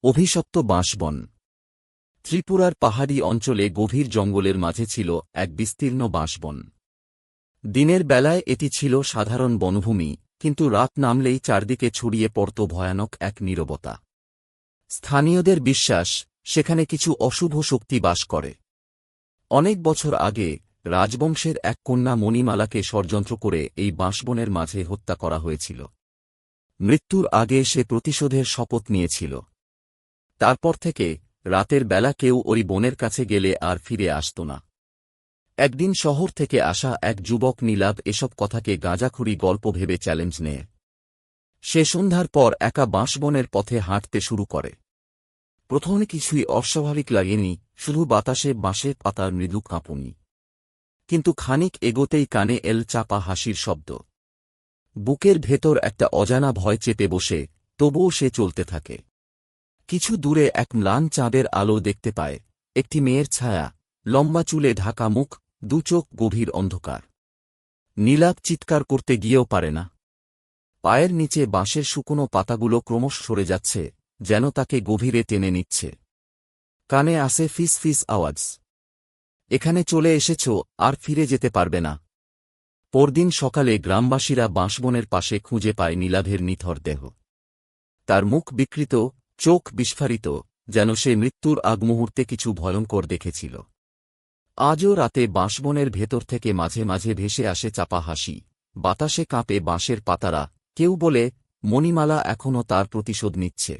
অভিশপ্ত বাঁশবন। ত্রিপুরার পাহাড়ি অঞ্চলে গভীর জঙ্গলের মাঝে ছিল এক বিস্তীর্ণ বাঁশবন। দিনের বেলায় এটি ছিল সাধারণ বনভূমি, কিন্তু রাত নামলেই চারদিকে ছড়িয়ে পড়ত ভয়ানক এক নীরবতা। স্থানীয়দের বিশ্বাস, সেখানে কিছু অশুভ শক্তি বাস করে। অনেক বছর আগে রাজবংশের এক কন্যা মণিমালাকে ষড়যন্ত্র করে এই বাঁশবনের মাঝে হত্যা করা হয়েছিল। মৃত্যুর আগে সে প্রতিশোধের শপথ নিয়েছিল। তারপর থেকে রাতের বেলা কেউ ওই বনের কাছে গেলে আর ফিরে আসত না। একদিন শহর থেকে আসা এক যুবক নীলাভ এসব কথাকে গাঁজাখুরি গল্প ভেবে চ্যালেঞ্জ নেয়। সে সন্ধ্যার পর একা বাঁশবনের পথে হাঁটতে শুরু করে। প্রথমে কিছুই অস্বাভাবিক লাগেনি, শুধু বাতাসে বাঁশের পাতার মৃদু কাঁপুনি। কিন্তু খানিক এগোতেই কানে এল চাপা হাসির শব্দ। বুকের ভেতর একটা অজানা ভয় চেপে বসে, তবুও সে চলতে থাকে। কিছু দূরে এক ম্লান চাঁদের আলো দেখতে পায়, একটি মেয়ের ছায়া, লম্বা চুলে ঢাকা মুখ, দু চোখ গভীর অন্ধকার। নীলাভ চিৎকার করতে গিয়েও পারে না। পায়ের নিচে বাঁশের শুকনো পাতাগুলো ক্রমশ সরে যাচ্ছে, যেন তাকে গভীরে টেনে নিচ্ছে। কানে আসে ফিস ফিস আওয়াজ। এখানে চলে এসেছ, আর ফিরে যেতে পারবে না। পরদিন সকালে গ্রামবাসীরা বাঁশবনের পাশে খুঁজে পায় নীলাভের নিথর দেহ। তার মুখ বিকৃত, চোখ বিস্ফারিত, যেন সে মৃত্যুর আগ মুহূর্তে কিছু ভয়ঙ্কর দেখেছিল। আজও রাতে বাঁশবনের ভেতর থেকে মাঝে মাঝে ভেসে আসে চাপা হাসি, বাতাসে কাঁপে বাঁশের পাতারা। কেউ বলে, মণিমালা এখনও তার প্রতিশোধ নিচ্ছে।